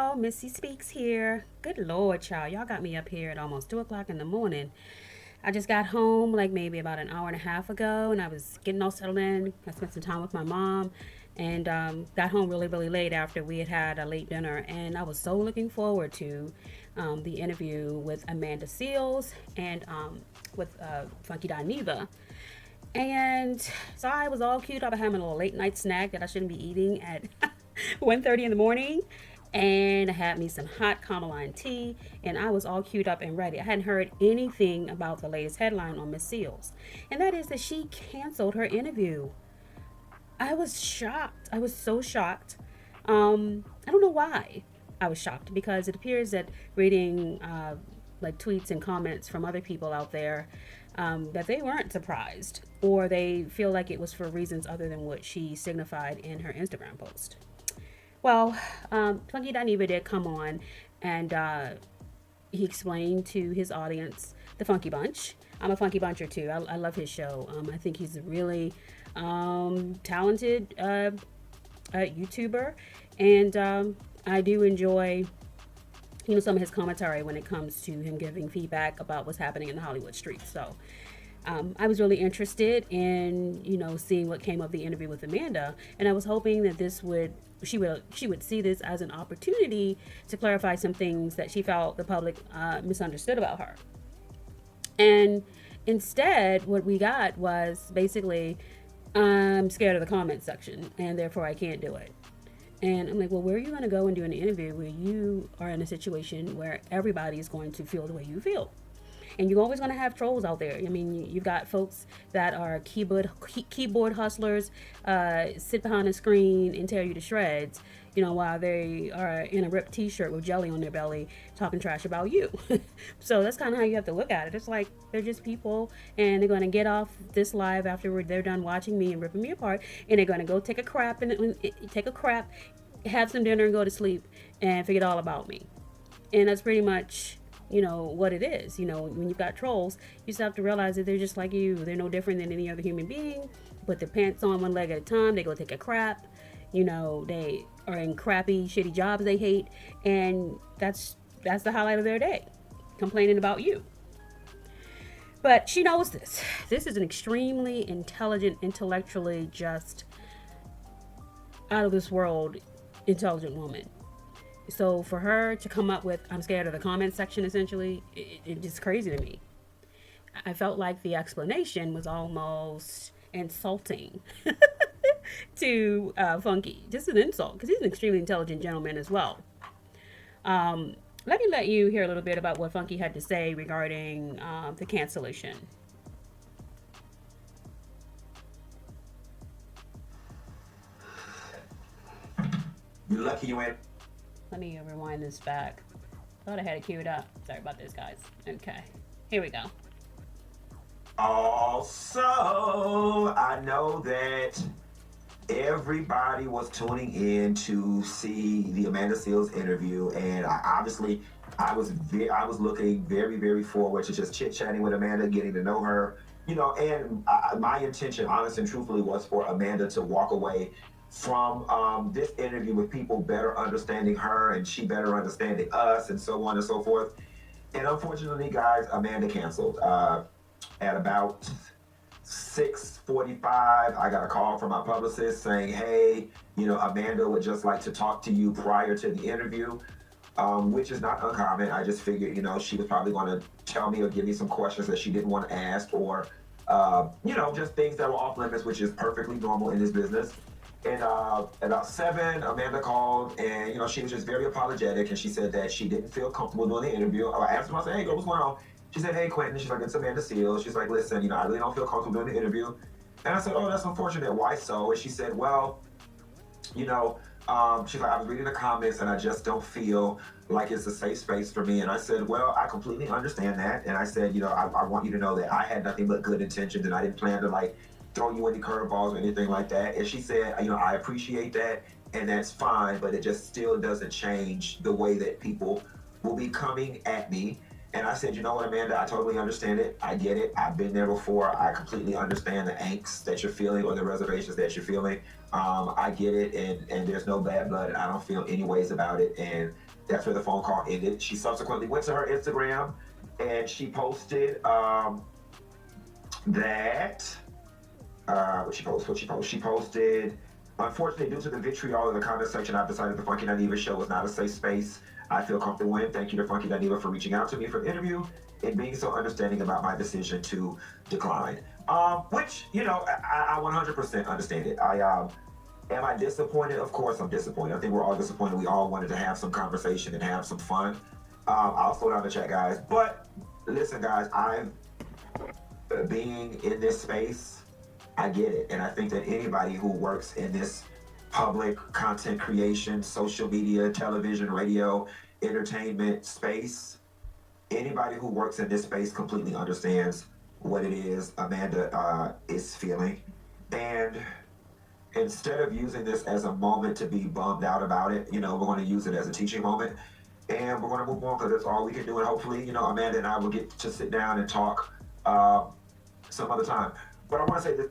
y'all. Missy Speaks here. Good Lord, y'all. Y'all got me up here at almost 2 o'clock in the morning. I just got home like maybe about an hour and a half ago, and I was getting all settled in. I spent some time with my mom and got home really, really late after we had a late dinner. And I was so looking forward to the interview with Amanda Seales and with Funky Dineva. And so I was all queued up. I had my little late night snack that I shouldn't be eating at 1:30 in the morning. And I had me some hot Carmeline tea, and I was all queued up and ready. I hadn't heard anything about the latest headline on Miss Seals, and that is that she canceled her interview. I was shocked. I was so shocked. I don't know why I was shocked because it appears that reading like tweets and comments from other people out there that they weren't surprised or they feel like it was for reasons other than what she signified in her Instagram post. Well, Funky Dineva did come on and he explained to his audience the Funky Bunch. I'm a Funky Buncher too. I love his show. I think he's a really talented YouTuber, and I do enjoy some of his commentary when it comes to him giving feedback about what's happening in the Hollywood streets. So I was really interested in seeing what came of the interview with Amanda, and I was hoping that she would see this as an opportunity to clarify some things that she felt the public misunderstood about her. And instead, what we got was basically, I'm scared of the comment section, and therefore I can't do it. And I'm like, well, where are you going to go and do an interview where you are in a situation where everybody is going to feel the way you feel? And you're always going to have trolls out there. I mean, you've got folks that are keyboard hustlers, sit behind a screen and tear you to shreds, while they are in a ripped t-shirt with jelly on their belly talking trash about you. So that's kind of how you have to look at it. It's like they're just people, and they're going to get off this live after they're done watching me and ripping me apart, and they're going to go take a crap, have some dinner and go to sleep and forget all about me. And that's pretty much what it is. When you've got trolls, you just have to realize that they're just like you. They're no different than any other human being. Put their pants on one leg at a time. They go take a crap. They are in crappy, shitty jobs they hate, and that's the highlight of their day, complaining about you. But she knows this. This is an extremely intelligent, intellectually just, out of this world, intelligent woman. So for her to come up with, I'm scared of the comment section, essentially, it's just crazy to me. I felt like the explanation was almost insulting to Funky. Just an insult, because he's an extremely intelligent gentleman as well. Let me let you hear a little bit about what Funky had to say regarding the cancellation. You're lucky you ain't. Let me rewind this back. Thought I had it queued up. Sorry about this, guys. Okay, here we go. Also, I know that everybody was tuning in to see the Amanda Seales interview, and I was looking very, very forward to just chit chatting with Amanda, getting to know her, and my intention, honest and truthfully, was for Amanda to walk away from this interview with people better understanding her and she better understanding us, and so on and so forth. And unfortunately, guys, Amanda canceled. At about 6:45, I got a call from my publicist saying, hey, Amanda would just like to talk to you prior to the interview, which is not uncommon. I just figured, she was probably going to tell me or give me some questions that she didn't want to ask, or, just things that were off limits, which is perfectly normal in this business. And about 7, Amanda called, and she was just very apologetic, and she said that she didn't feel comfortable doing the interview. I asked her, I said, hey girl, what's going on? She said, hey Quentin. She's like, it's Amanda Seales. She's like, listen, I really don't feel comfortable doing the interview. And I said, oh, that's unfortunate. Why so? And she said, well, she's like, I was reading the comments and I just don't feel like it's a safe space for me. And I said, well, I completely understand that. And I said, I want you to know that I had nothing but good intentions, and I didn't plan to throw you any curveballs or anything like that. And she said, I appreciate that, and that's fine, but it just still doesn't change the way that people will be coming at me. And I said, you know what, Amanda, I totally understand it. I get it. I've been there before. I completely understand the angst that you're feeling or the reservations that you're feeling. I get it, and there's no bad blood. I don't feel any ways about it. And That's where the phone call ended. She subsequently went to her Instagram and she posted that what she posted. She posted, unfortunately, due to the vitriol in the comment section, I've decided the Funky Dineva show was not a safe space I feel comfortable in. Thank you to Funky Dineva for reaching out to me for the interview and being so understanding about my decision to decline. Which, I 100% understand it. Am I disappointed? Of course I'm disappointed. I think we're all disappointed. We all wanted to have some conversation and have some fun. I'll slow down the chat, guys. But listen, guys, I'm being in this space, I get it. And I think that anybody who works in this public content creation, social media, television, radio, entertainment space, anybody who works in this space completely understands what it is Amanda is feeling. And instead of using this as a moment to be bummed out about it, we're going to use it as a teaching moment. And we're going to move on because that's all we can do. And hopefully, Amanda and I will get to sit down and talk some other time. But I want to say this.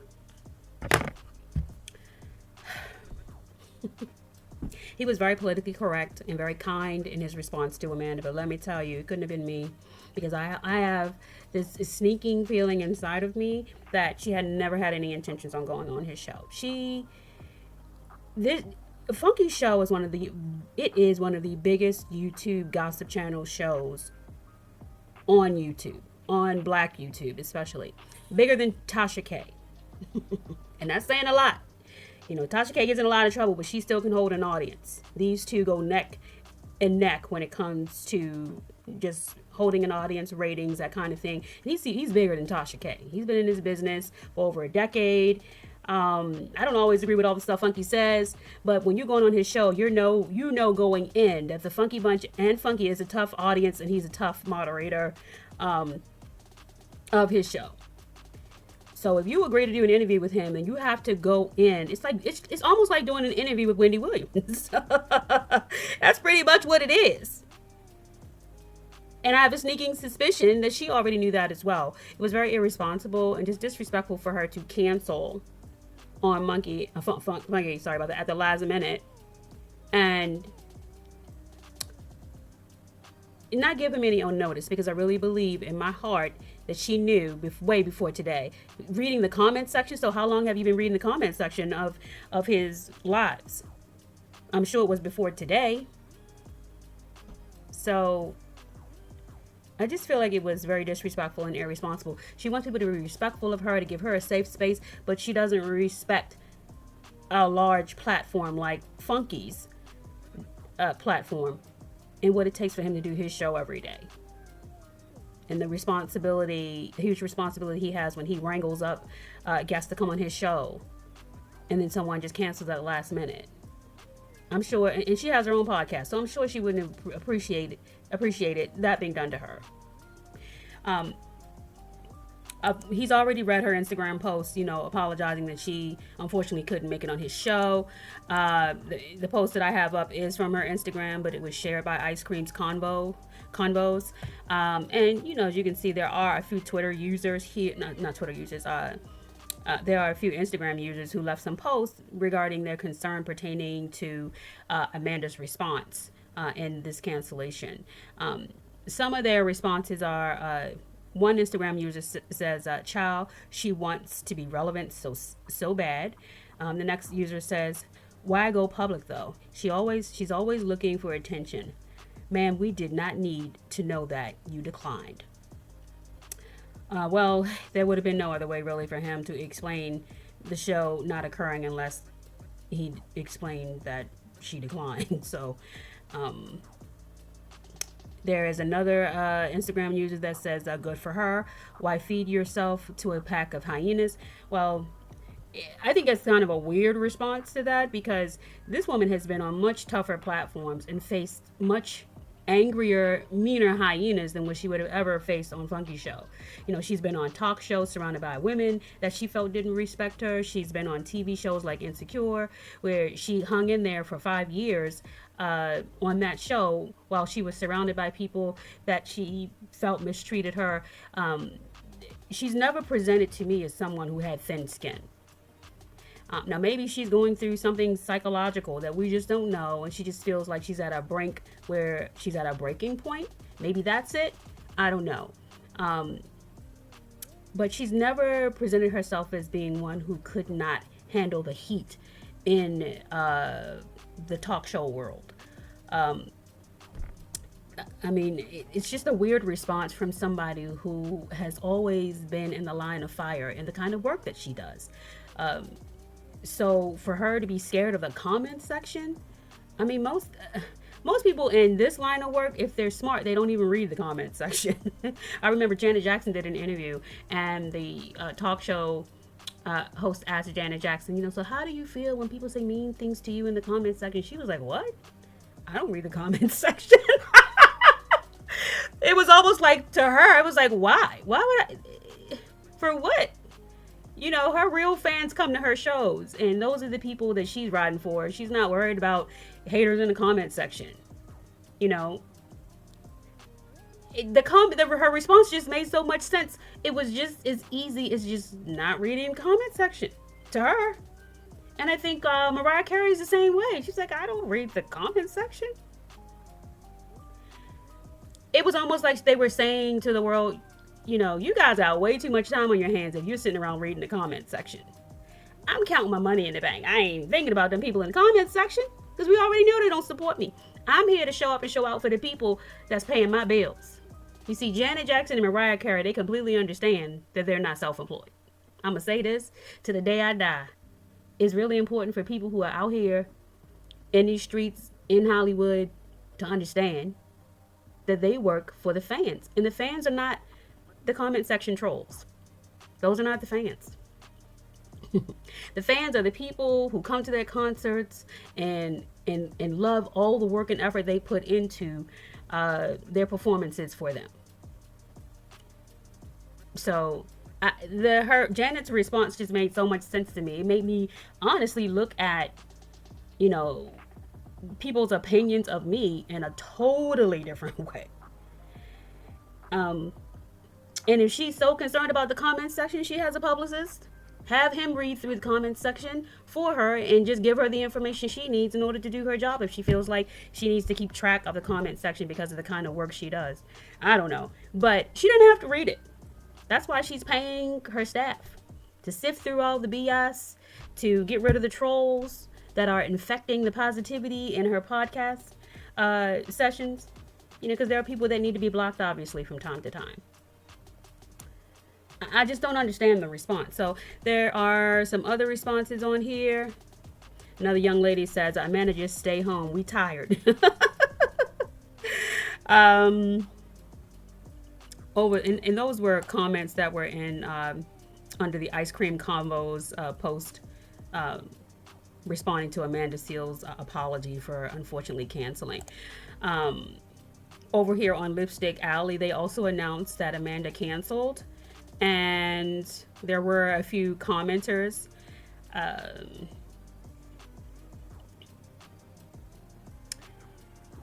He was very politically correct and very kind in his response to Amanda, but let me tell you, it couldn't have been me, because I have this sneaking feeling inside of me that she had never had any intentions on going on his show. This Funky Show is one of the biggest YouTube gossip channel shows on YouTube, on Black YouTube especially, bigger than Tasha K. And that's saying a lot. Tasha K gets in a lot of trouble, but she still can hold an audience. These two go neck and neck when it comes to just holding an audience, ratings, that kind of thing. And he's bigger than Tasha K. He's been in this business for over a decade. I don't always agree with all the stuff Funky says, but when you're going on his show, you know going in that the Funky Bunch and Funky is a tough audience, and he's a tough moderator of his show. So if you agree to do an interview with him and you have to go in, it's almost like doing an interview with Wendy Williams. That's pretty much what it is. And I have a sneaking suspicion that she already knew that as well. It was very irresponsible and just disrespectful for her to cancel on Funky, sorry about that, at the last minute, and not give him any notice, because I really believe in my heart that she knew way before today. Reading the comment section. So how long have you been reading the comment section of his lives? I'm sure it was before today. So I just feel like it was very disrespectful and irresponsible. She wants people to be respectful of her, to give her a safe space, but she doesn't respect a large platform like Funky's platform and what it takes for him to do his show every day. And the huge responsibility he has when he wrangles up guests to come on his show, and then someone just cancels at the last minute. I'm sure, and she has her own podcast, so I'm sure she wouldn't have appreciated that being done to her. He's already read her Instagram post, apologizing that she unfortunately couldn't make it on his show. The post that I have up is from her Instagram, but it was shared by Ice Cream's Convos. And as you can see, there are a few Twitter users here, not Twitter users, there are a few Instagram users who left some posts regarding their concern pertaining to Amanda's response in this cancellation. Some of their responses are, one Instagram user says, "Child, she wants to be relevant so bad." The next user says, "Why go public though? She's always looking for attention. Man, we did not need to know that you declined." Well, there would have been no other way really for him to explain the show not occurring unless he explained that she declined. So there is another Instagram user that says, "Good for her. Why feed yourself to a pack of hyenas?" Well, I think it's kind of a weird response to that, because this woman has been on much tougher platforms and faced much angrier, meaner hyenas than what she would have ever faced on Funky Show. She's been on talk shows surrounded by women that she felt didn't respect her. She's been on TV shows like Insecure, where she hung in there for 5 years on that show while she was surrounded by people that she felt mistreated her. She's never presented to me as someone who had thin skin. Now, maybe she's going through something psychological that we just don't know, and she just feels like she's at a brink where she's at a breaking point. Maybe that's it. I don't know. Um, but she's never presented herself as being one who could not handle the heat in the talk show world. Um, I mean, it's just a weird response from somebody who has always been in the line of fire in the kind of work that she does. Um, so for her to be scared of the comment section, I mean, most people in this line of work, if they're smart, they don't even read the comment section. I remember Janet Jackson did an interview, and the talk show host asked Janet Jackson, so how do you feel when people say mean things to you in the comment section? She was like, what? I don't read the comment section. It was almost like, to her, I was like, why? Why would I? For what? Her real fans come to her shows, and those are the people that she's riding for. She's not worried about haters in the comment section. You know, her response just made so much sense. It was just as easy as just not reading the comment section to her. And I think Mariah Carey's the same way. She's like, I don't read the comment section. It was almost like they were saying to the world, you guys have way too much time on your hands if you're sitting around reading the comment section. I'm counting my money in the bank. I ain't thinking about them people in the comment section because we already know they don't support me. I'm here to show up and show out for the people that's paying my bills. You see, Janet Jackson and Mariah Carey, they completely understand that they're not self-employed. I'm going to say this to the day I die. It's really important for people who are out here in these streets in Hollywood to understand that they work for the fans. And the fans are not the comment section trolls. Those are not the fans. The fans are the people who come to their concerts and love all the work and effort they put into their performances for them. So Janet's response just made so much sense to me. It made me honestly look at, you know, people's opinions of me in a totally different way. And if she's so concerned about the comment section, she has a publicist. Have him read through the comment section for her and just give her the information she needs in order to do her job if she feels like she needs to keep track of the comment section because of the kind of work she does. I don't know. But she doesn't have to read it. That's why she's paying her staff to sift through all the BS, to get rid of the trolls that are infecting the positivity in her podcast sessions. You know, because there are people that need to be blocked, obviously, from time to time. I just don't understand the response. So there are some other responses on here. Another young lady says, Amanda, just stay home. We tired. And those were comments that were in under the Ice Cream Combos post responding to Amanda Seales' apology for unfortunately canceling. Over here on Lipstick Alley, they also announced that Amanda canceled. And there were a few commenters.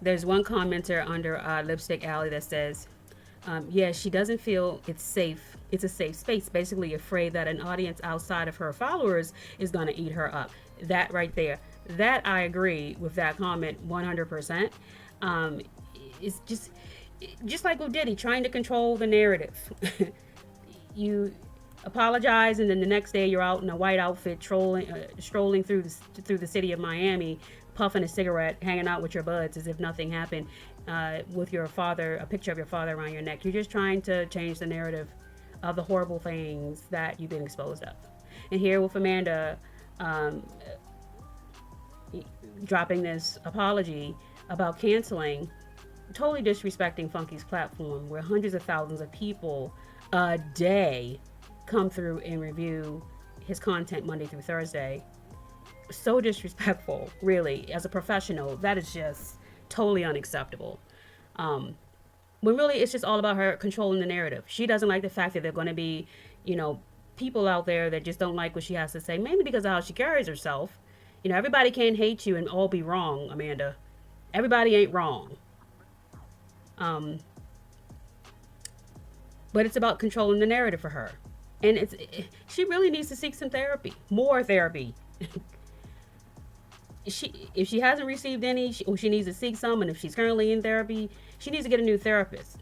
There's one commenter under Lipstick Alley that says, yeah, she doesn't feel it's safe. It's a safe space, basically afraid that an audience outside of her followers is going to eat her up. That right there. That I agree with that comment 100%. It's just like with Diddy, trying to control the narrative. You apologize, and then the next day you're out in a white outfit, strolling through the city of Miami, puffing a cigarette, hanging out with your buds as if nothing happened, with your father, a picture of your father around your neck. You're just trying to change the narrative of the horrible things that you've been exposed of. And here with Amanda dropping this apology about canceling, totally disrespecting Funky's platform, where hundreds of thousands of people a day come through and review his content Monday through Thursday. So disrespectful, really. As a professional, that is just totally unacceptable. When really it's just all about her controlling the narrative. She doesn't like the fact that there are going to be, you know, people out there that just don't like what she has to say, mainly because of how she carries herself. You know, everybody can't hate you and all be wrong, Amanda. Everybody ain't wrong. But it's about controlling the narrative for her. And she really needs to seek some therapy, more therapy. If she hasn't received any, or she needs to seek some, and if she's currently in therapy, she needs to get a new therapist.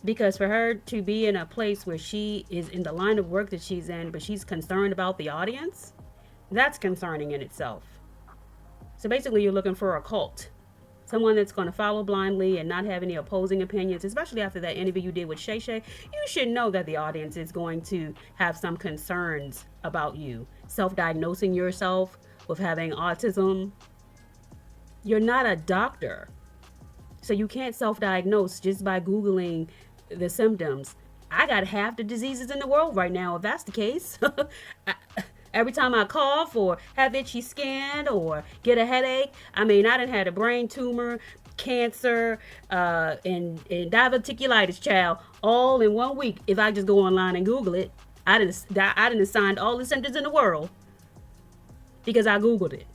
Because for her to be in a place where she is in the line of work that she's in, but she's concerned about the audience, that's concerning in itself. So basically, you're looking for a cult. Someone that's going to follow blindly and not have any opposing opinions, especially after that interview you did with Shay Shay. You should know that the audience is going to have some concerns about you. Self diagnosing yourself with having autism. You're not a doctor. So you can't self diagnose just by Googling the symptoms. I got half the diseases in the world right now, if that's the case. Every time I cough or have itchy skin or get a headache, I mean, I done had a brain tumor, cancer, and diverticulitis, child, all in 1 week. If I just go online and Google it, I done assigned all the symptoms in the world because I Googled it.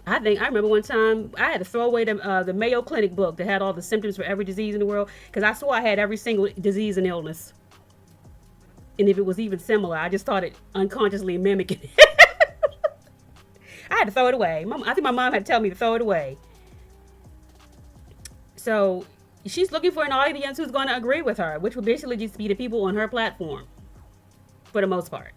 I remember one time I had to throw away the Mayo Clinic book that had all the symptoms for every disease in the world because I swore I had every single disease and illness. And if it was even similar, I just started unconsciously mimicking it. I had to throw it away. I think my mom had to tell me to throw it away. So she's looking for an audience who's going to agree with her, which would basically just be the people on her platform for the most part.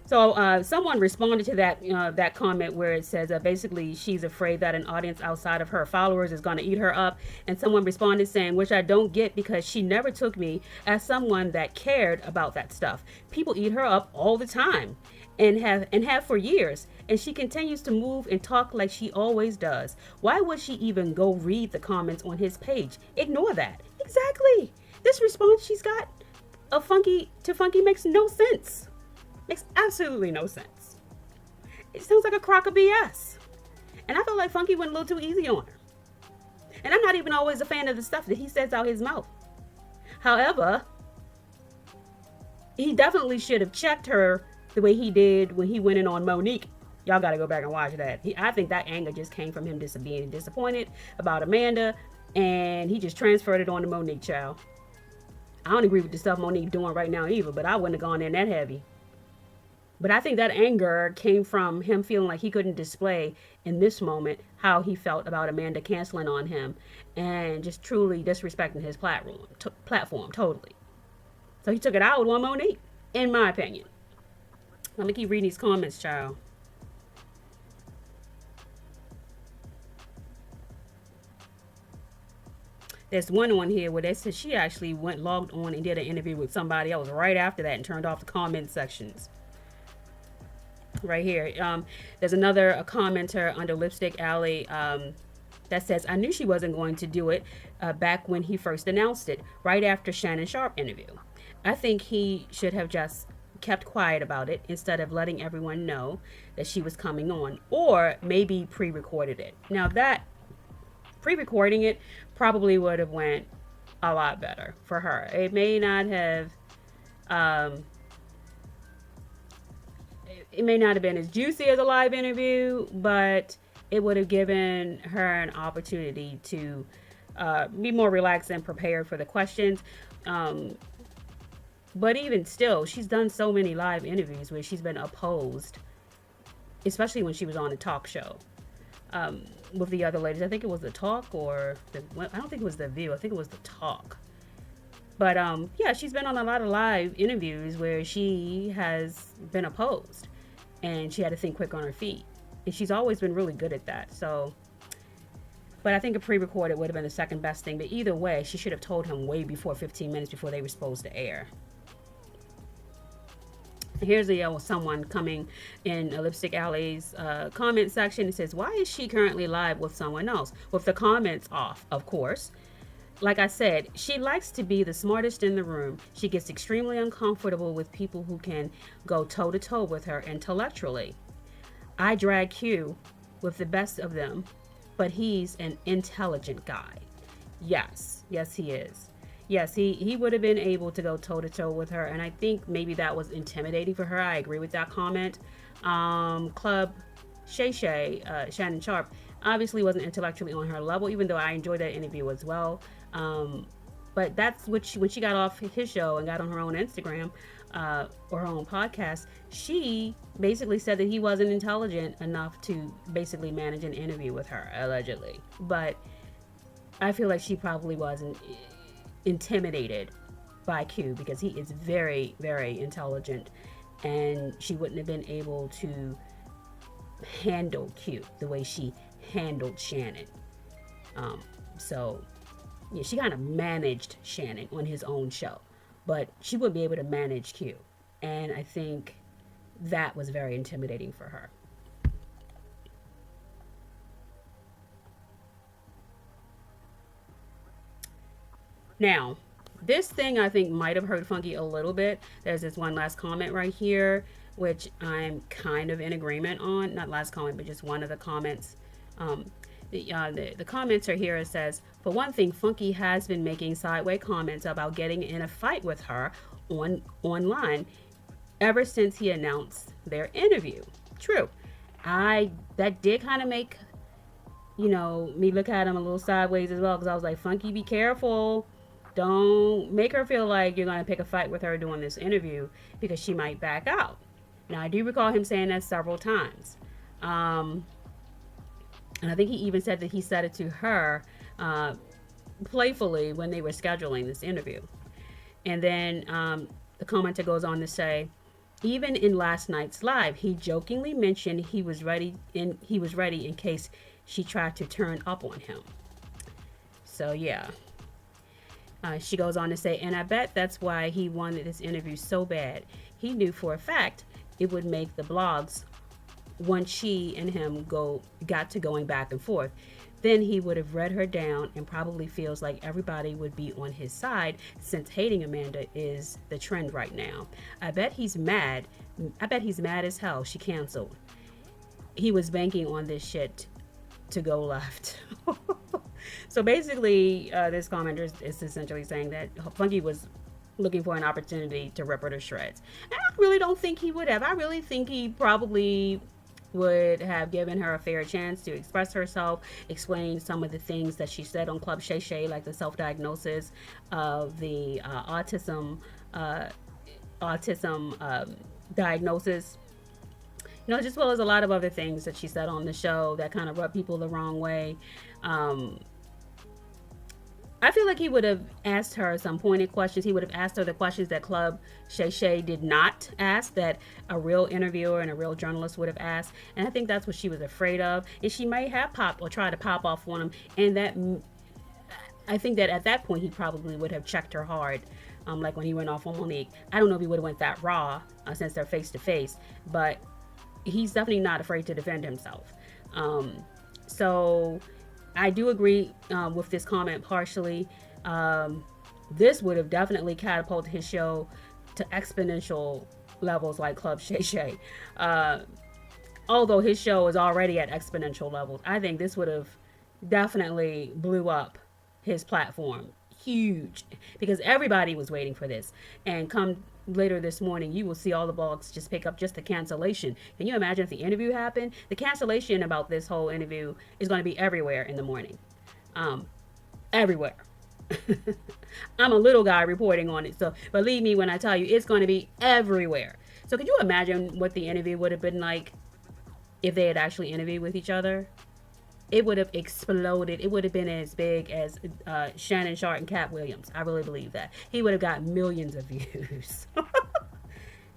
So someone responded to that comment where it says basically she's afraid that an audience outside of her followers is going to eat her up. And someone responded saying, which I don't get because she never took me as someone that cared about that stuff. People eat her up all the time and have for years. And she continues to move and talk like she always does. Why would she even go read the comments on his page? Ignore that. Exactly. This response she's got of Funky makes no sense. Makes absolutely no sense. It sounds like a crock of BS. And I feel like Funky went a little too easy on her. And I'm not even always a fan of the stuff that he says out his mouth. However, he definitely should have checked her the way he did when he went in on Monique. Y'all got to go back and watch that. I think that anger just came from him just being disappointed about Amanda. And he just transferred it on to Monique, child. I don't agree with the stuff Monique doing right now either, but I wouldn't have gone in that heavy. But I think that anger came from him feeling like he couldn't display in this moment how he felt about Amanda canceling on him and just truly disrespecting his platform totally. So he took it out on Monique, in my opinion. Let me keep reading these comments, child. There's one on here where they said she actually logged on and did an interview with somebody else right after that and turned off the comment sections. Right here. There's another commenter under Lipstick Alley that says, I knew she wasn't going to do it back when he first announced it, right after Shannon Sharp interview. I think he should have just kept quiet about it instead of letting everyone know that she was coming on, or maybe pre-recorded it. Now that pre-recording it probably would have went a lot better for her. It may not have it may not have been as juicy as a live interview, but it would have given her an opportunity to be more relaxed and prepared for the questions. But even still, she's done so many live interviews where she's been opposed, especially when she was on a talk show with the other ladies. I think it was the Talk I don't think it was the View. I think it was the Talk. But yeah, she's been on a lot of live interviews where she has been opposed and she had to think quick on her feet. And she's always been really good at that. So, but I think a pre-recorded would have been the second best thing. But either way, she should have told him way before 15 minutes before they were supposed to air. Here's someone coming in Lipstick Alley's comment section. It says, why is she currently live with someone else? With the comments off, of course. Like I said, she likes to be the smartest in the room. She gets extremely uncomfortable with people who can go toe-to-toe with her intellectually. I drag Q with the best of them, but he's an intelligent guy. Yes, he is. Yes, he would have been able to go toe-to-toe with her, and I think maybe that was intimidating for her. I agree with that comment. Club Shannon Sharp, obviously wasn't intellectually on her level, even though I enjoyed that interview as well. But that's what when she got off his show and got on her own Instagram, or her own podcast, she basically said that he wasn't intelligent enough to basically manage an interview with her, allegedly. But I feel like she probably wasn't intimidated by Q because he is very, very intelligent, and she wouldn't have been able to handle Q the way she handled Shannon. So, yeah, she kind of managed Shannon on his own show, but she wouldn't be able to manage Q. And I think that was very intimidating for her. Now, this thing I think might have hurt Funky a little bit. There's this one last comment right here, which I'm kind of in agreement on. Not last comment, but just one of the comments. Um, the commenter here says, for one thing, Funky has been making sideways comments about getting in a fight with her online ever since he announced their interview. True. That did kind of make me look at him a little sideways as well because I was like, Funky, be careful. Don't make her feel like you're going to pick a fight with her doing this interview because she might back out. Now, I do recall him saying that several times. And I think he even said that he said it to her playfully when they were scheduling this interview. And then the commenter goes on to say, even in last night's live, he jokingly mentioned he was ready in case she tried to turn up on him. So yeah. She goes on to say, and I bet that's why he wanted this interview so bad. He knew for a fact it would make the blogs once she and him got to going back and forth. Then he would have read her down and probably feels like everybody would be on his side since hating Amanda is the trend right now. I bet he's mad. I bet he's mad as hell she canceled. He was banking on this shit to go left. So basically, this commenter is essentially saying that Funky was looking for an opportunity to rip her to shreds. And I really don't think he would have. I really think he probably would have given her a fair chance to express herself, explain some of the things that she said on Club Shay Shay, like the self-diagnosis of the autism diagnosis. Just well as a lot of other things that she said on the show that kind of rubbed people the wrong way. I feel like he would have asked her some pointed questions. He would have asked her the questions that Club Shay Shay did not ask, that a real interviewer and a real journalist would have asked. And I think that's what she was afraid of. And she might have popped or tried to pop off on him. And I think that at that point, he probably would have checked her hard. Like when he went off on Monique. I don't know if he would have went that raw since they're face to face, but he's definitely not afraid to defend himself. So I do agree with this comment partially. This would have definitely catapulted his show to exponential levels like Club Shay Shay. Although his show is already at exponential levels, I think this would have definitely blew up his platform. Huge. Because everybody was waiting for this. And come later this morning, you will see all the blogs just pick up just the cancellation. Can you imagine if the interview happened? The cancellation about this whole interview is going to be everywhere in the morning. Everywhere. I'm a little guy reporting on it, so believe me when I tell you it's going to be everywhere. So could you imagine what the interview would have been like if they had actually interviewed with each other? It would have exploded. It would have been as big as Shannon Sharp and Cat Williams. I really believe that. He would have got millions of views.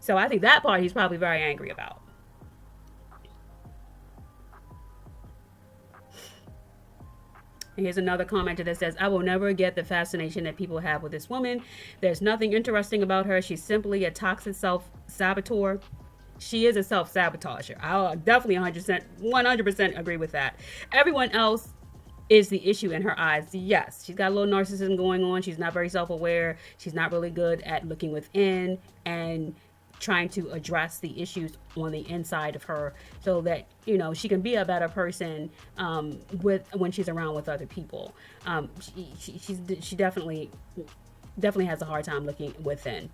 So I think that part he's probably very angry about. And here's another commenter that says, I will never get the fascination that people have with this woman. There's nothing interesting about her. She's simply a toxic self-saboteur. She is a self-sabotager. I'll definitely 100% agree with that. Everyone else is the issue in her eyes. Yes, she's got a little narcissism going on. She's not very self-aware. She's not really good at looking within and trying to address the issues on the inside of her so that, she can be a better person when she's around with other people. She definitely has a hard time looking within.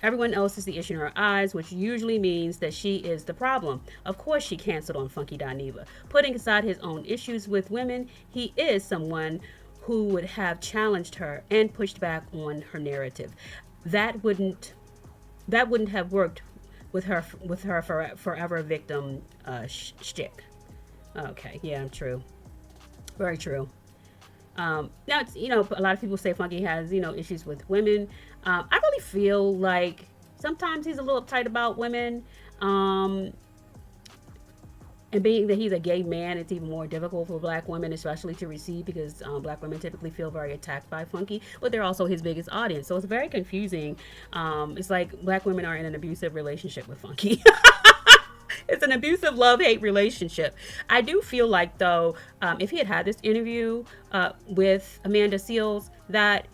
Everyone else is the issue in her eyes, which usually means that she is the problem. Of course she canceled on Funky Dineva. Putting aside his own issues with women, he is someone who would have challenged her and pushed back on her narrative. That wouldn't that wouldn't have worked with her forever victim shtick. Okay, yeah, true, very true. Now, it's, a lot of people say Funky has, issues with women. I really feel like sometimes he's a little uptight about women. Um, and being that he's a gay man, it's even more difficult for black women, especially to receive, because black women typically feel very attacked by Funky, but they're also his biggest audience. So it's very confusing. It's like black women are in an abusive relationship with Funky. It's an abusive love-hate relationship. I do feel like, though, if he had had this interview with Amanda Seales, that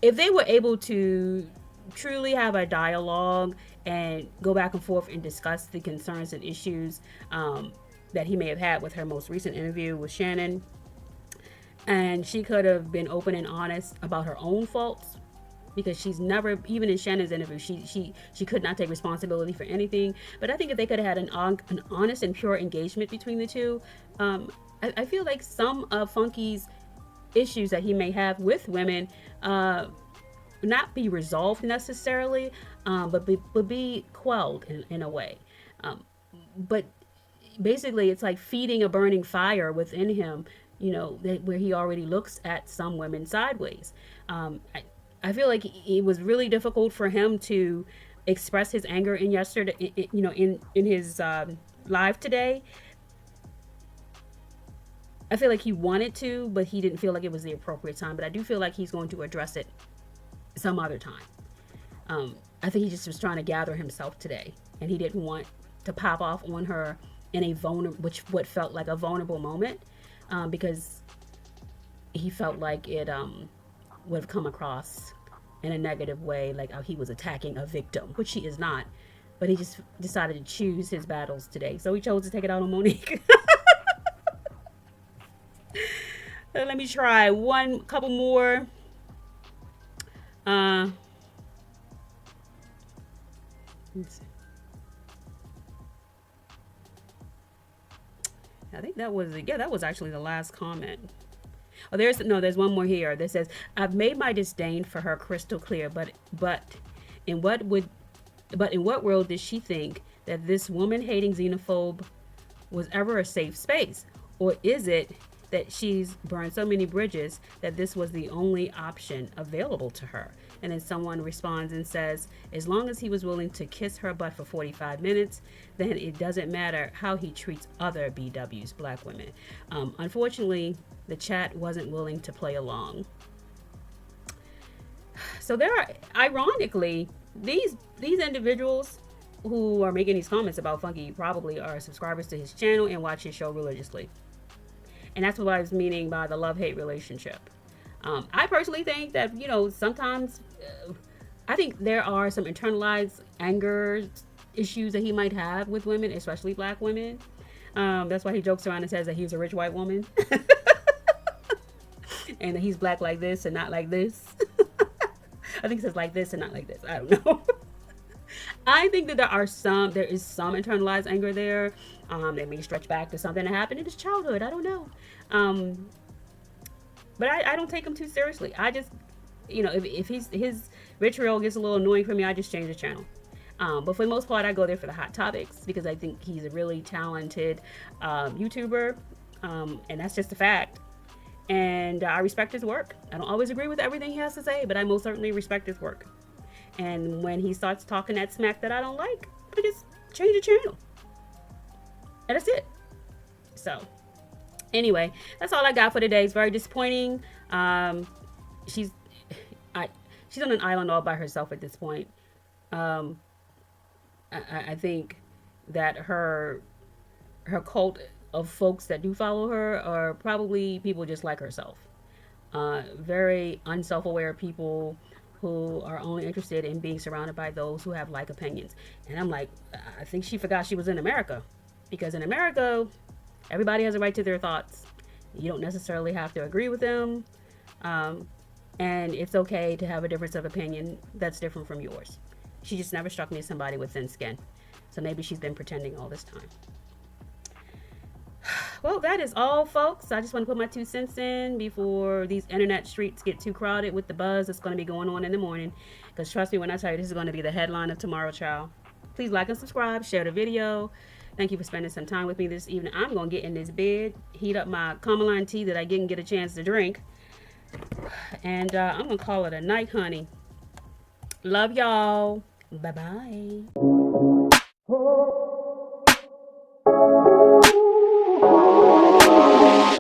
if they were able to truly have a dialogue and go back and forth and discuss the concerns and issues that he may have had with her most recent interview with Shannon, and she could have been open and honest about her own faults, because she's never, even in Shannon's interview, she could not take responsibility for anything. But I think if they could have had an honest and pure engagement between the two, I feel like some of Funky's issues that he may have with women not be resolved necessarily, but be quelled in a way. But basically, it's like feeding a burning fire within him, where he already looks at some women sideways. I feel like it was really difficult for him to express his anger in yesterday, in his live today. I feel like he wanted to, but he didn't feel like it was the appropriate time. But I do feel like he's going to address it some other time. I think he just was trying to gather himself today, and he didn't want to pop off on her in a what felt like a vulnerable moment, because he felt like it would have come across in a negative way, like he was attacking a victim, which he is not. But he just decided to choose his battles today, so he chose to take it out on Monique. Let me try one couple more. Let's see. I think that was actually the last comment. Oh, there's one more here that says, "I've made my disdain for her crystal clear, but in what would but in what world did she think that this woman-hating xenophobe was ever a safe space? Or is it that she's burned so many bridges that this was the only option available to her?" And then someone responds and says, "As long as he was willing to kiss her butt for 45 minutes, then it doesn't matter how he treats other BWs, black women." Unfortunately, the chat wasn't willing to play along. So there are, ironically, these individuals who are making these comments about Funky probably are subscribers to his channel and watch his show religiously. And that's what I was meaning by the love-hate relationship. I personally think that, sometimes I think there are some internalized anger issues that he might have with women, especially black women. That's why he jokes around and says that he's a rich white woman. And that he's black like this and not like this. I think he says like this and not like this. I don't know. I think that there is some internalized anger there. That may stretch back to something that happened in his childhood. I don't know. But I don't take him too seriously. I just, if his vitriol gets a little annoying for me, I just change the channel. But for the most part, I go there for the hot topics, because I think he's a really talented YouTuber, and that's just a fact. And I respect his work. I don't always agree with everything he has to say, but I most certainly respect his work. And when he starts talking that smack that I don't like, I just change the channel. And that's it. So, anyway, that's all I got for today. It's very disappointing. She's on an island all by herself at this point. I think that her cult of folks that do follow her are probably people just like herself. Very unself-aware people who are only interested in being surrounded by those who have like opinions. And I'm like, I think she forgot she was in America. Because in America, everybody has a right to their thoughts. You don't necessarily have to agree with them. And it's okay to have a difference of opinion that's different from yours. She just never struck me as somebody with thin skin. So maybe she's been pretending all this time. Well, that is all, folks. I just want to put my 2 cents in before these internet streets get too crowded with the buzz that's going to be going on in the morning. Because trust me when I tell you, this is going to be the headline of tomorrow, child. Please like and subscribe, share the video. Thank you for spending some time with me this evening. I'm going to get in this bed, heat up my Carmeline tea that I didn't get a chance to drink. And I'm going to call it a night, honey. Love y'all. Bye-bye.